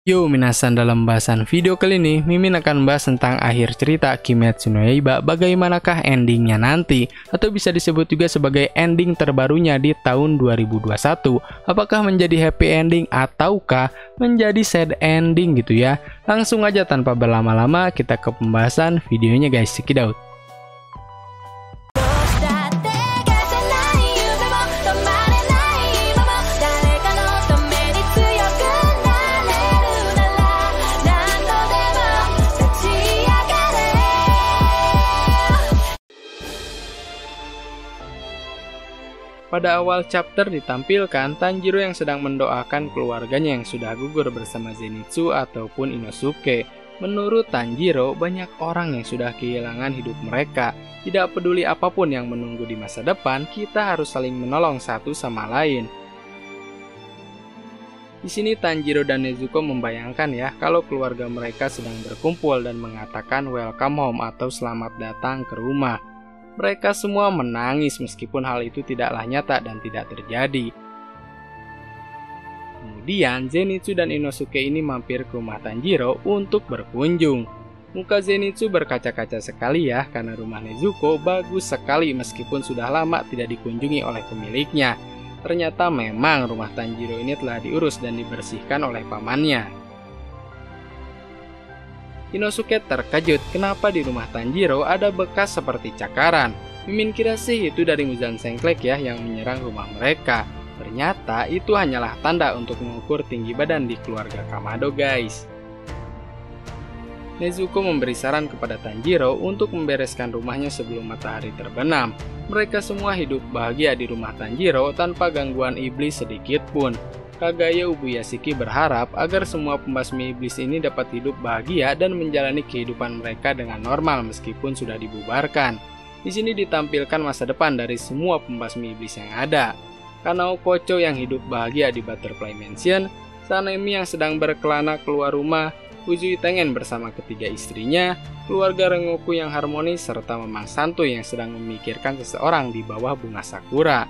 Yo minasan, dalam bahasan video kali ini Mimin akan bahas tentang akhir cerita Kimetsu no Yaiba, bagaimanakah endingnya nanti, atau bisa disebut juga sebagai ending terbarunya di tahun 2021. Apakah menjadi happy ending ataukah menjadi sad ending gitu ya. Langsung aja tanpa berlama-lama kita ke pembahasan videonya guys, check it out. Pada awal chapter ditampilkan Tanjiro yang sedang mendoakan keluarganya yang sudah gugur bersama Zenitsu ataupun Inosuke. Menurut Tanjiro, banyak orang yang sudah kehilangan hidup mereka. Tidak peduli apapun yang menunggu di masa depan, kita harus saling menolong satu sama lain. Di sini Tanjiro dan Nezuko membayangkan ya, kalau keluarga mereka sedang berkumpul dan mengatakan welcome home atau selamat datang ke rumah. Mereka semua menangis meskipun hal itu tidaklah nyata dan tidak terjadi. Kemudian Zenitsu dan Inosuke ini mampir ke rumah Tanjiro untuk berkunjung. Muka Zenitsu berkaca-kaca sekali ya, karena rumah Nezuko bagus sekali meskipun sudah lama tidak dikunjungi oleh pemiliknya. Ternyata memang rumah Tanjiro ini telah diurus dan dibersihkan oleh pamannya. Inosuke terkejut kenapa di rumah Tanjiro ada bekas seperti cakaran. Mimin kira sih itu dari Muzan Sengklek ya yang menyerang rumah mereka. Ternyata itu hanyalah tanda untuk mengukur tinggi badan di keluarga Kamado guys. Nezuko memberi saran kepada Tanjiro untuk membereskan rumahnya sebelum matahari terbenam. Mereka semua hidup bahagia di rumah Tanjiro tanpa gangguan iblis sedikit pun. Kagaya Ubuyashiki berharap agar semua pembasmi iblis ini dapat hidup bahagia dan menjalani kehidupan mereka dengan normal meskipun sudah dibubarkan. Di sini ditampilkan masa depan dari semua pembasmi iblis yang ada. Kanao Kocho yang hidup bahagia di Butterfly Mansion, Sanemi yang sedang berkelana keluar rumah, Uzui Tengen bersama ketiga istrinya, keluarga Rengoku yang harmonis, serta Mamang Santuy yang sedang memikirkan seseorang di bawah bunga sakura.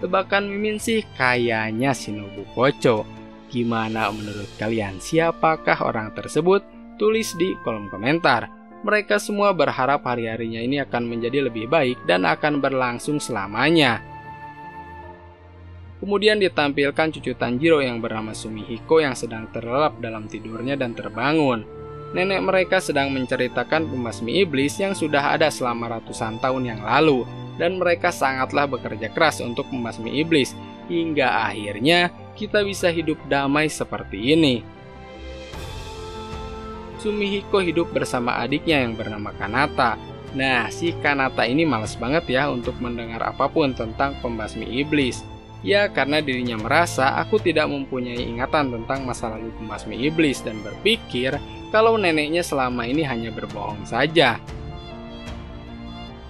Tebakan Mimin sih kayaknya Shinobu Kocho. Gimana menurut kalian, siapakah orang tersebut? Tulis di kolom komentar. Mereka semua berharap hari-harinya ini akan menjadi lebih baik dan akan berlangsung selamanya. Kemudian ditampilkan cucu Tanjiro yang bernama Sumihiko yang sedang terlelap dalam tidurnya dan terbangun. Nenek mereka sedang menceritakan pembasmi iblis yang sudah ada selama ratusan tahun yang lalu. Dan mereka sangatlah bekerja keras untuk membasmi iblis, hingga akhirnya kita bisa hidup damai seperti ini. Sumihiko hidup bersama adiknya yang bernama Kanata. Nah, si Kanata ini malas banget ya untuk mendengar apapun tentang pembasmi iblis. Ya, karena dirinya merasa aku tidak mempunyai ingatan tentang masa lalu pembasmi iblis dan berpikir kalau neneknya selama ini hanya berbohong saja.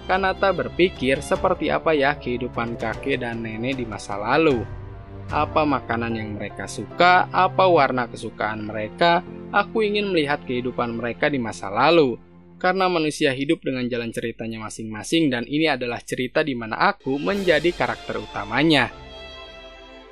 Kanata berpikir seperti apa ya kehidupan kakek dan nenek di masa lalu. Apa makanan yang mereka suka, apa warna kesukaan mereka. Aku ingin melihat kehidupan mereka di masa lalu. Karena manusia hidup dengan jalan ceritanya masing-masing dan ini adalah cerita di mana aku menjadi karakter utamanya.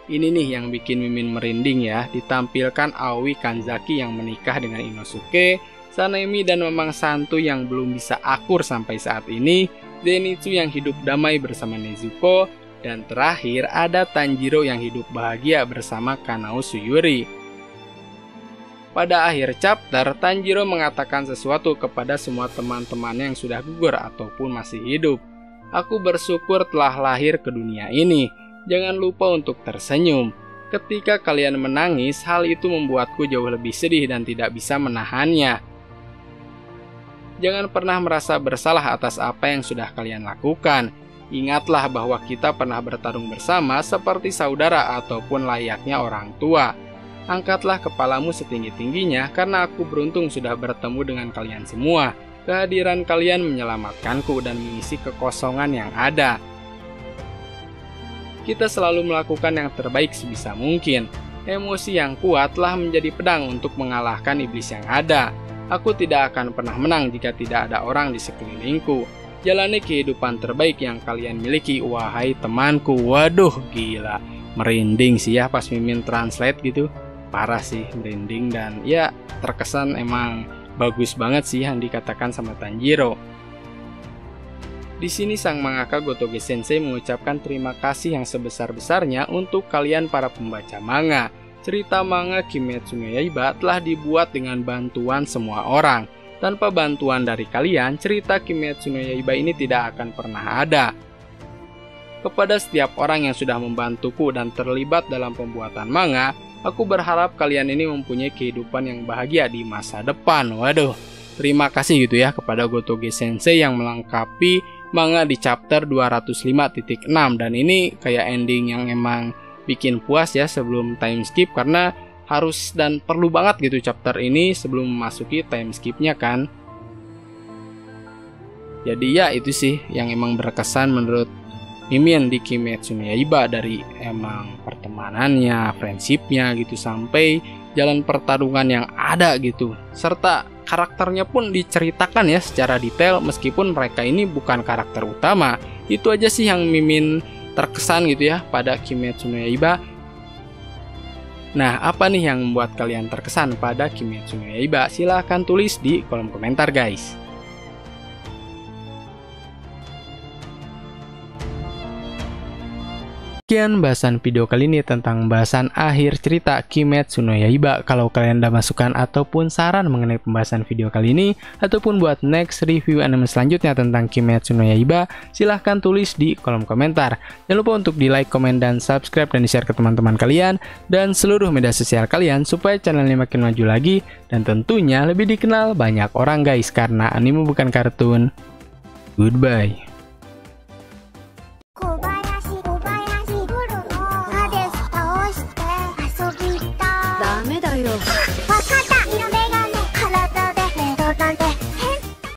Ini nih yang bikin Mimin merinding ya, ditampilkan Aoi Kanzaki yang menikah dengan Inosuke, Sanemi dan Mamang Santuy yang belum bisa akur sampai saat ini, Zenitsu yang hidup damai bersama Nezuko, dan terakhir ada Tanjiro yang hidup bahagia bersama Kanao Suyuri. Pada akhir chapter, Tanjiro mengatakan sesuatu kepada semua teman-temannya yang sudah gugur ataupun masih hidup. Aku bersyukur telah lahir ke dunia ini. Jangan lupa untuk tersenyum. Ketika kalian menangis, hal itu membuatku jauh lebih sedih dan tidak bisa menahannya. Jangan pernah merasa bersalah atas apa yang sudah kalian lakukan. Ingatlah bahwa kita pernah bertarung bersama seperti saudara ataupun layaknya orang tua. Angkatlah kepalamu setinggi-tingginya karena aku beruntung sudah bertemu dengan kalian semua. Kehadiran kalian menyelamatkanku dan mengisi kekosongan yang ada. Kita selalu melakukan yang terbaik sebisa mungkin. Emosi yang kuat telah menjadi pedang untuk mengalahkan iblis yang ada. Aku tidak akan pernah menang jika tidak ada orang di sekelilingku. Jalani kehidupan terbaik yang kalian miliki, wahai temanku. Waduh, gila. Merinding sih ya pas Mimin translate gitu. parah sih, merinding, dan ya terkesan emang bagus banget sih yang dikatakan sama Tanjiro. Di sini sang mangaka Gotoge Sensei mengucapkan terima kasih yang sebesar-besarnya untuk kalian para pembaca manga. Cerita manga Kimetsu no Yaiba telah dibuat dengan bantuan semua orang. Tanpa bantuan dari kalian, cerita Kimetsu no Yaiba ini tidak akan pernah ada. Kepada setiap orang yang sudah membantuku dan terlibat dalam pembuatan manga, aku berharap kalian ini mempunyai kehidupan yang bahagia di masa depan. Waduh, terima kasih gitu ya kepada Gotoge Sensei yang melengkapi manga di chapter 205.6, dan ini kayak ending yang emang bikin puas ya sebelum time skip, karena harus dan perlu banget gitu chapter ini sebelum memasuki time skipnya kan. Jadi ya itu sih yang emang berkesan menurut Mimin di Kimetsu no Yaiba, dari emang pertemanannya, friendshipnya gitu, sampai jalan pertarungan yang ada gitu, serta karakternya pun diceritakan ya secara detail meskipun mereka ini bukan karakter utama. Itu aja sih yang Mimin terkesan gitu ya pada Kimetsu no Yaiba. Nah, apa nih yang membuat kalian terkesan pada Kimetsu no Yaiba? Silahkan tulis di kolom komentar guys. Sekian bahasan video kali ini tentang bahasan akhir cerita Kimetsu no Yaiba. Kalau kalian ada masukan ataupun saran mengenai pembahasan video kali ini, ataupun buat next review anime selanjutnya tentang Kimetsu no Yaiba, silahkan tulis di kolom komentar. Jangan lupa untuk di like, komen, dan subscribe, dan di share ke teman-teman kalian dan seluruh media sosial kalian supaya channel ini makin maju lagi dan tentunya lebih dikenal banyak orang guys, karena anime bukan kartun. Goodbye. ダメだよ。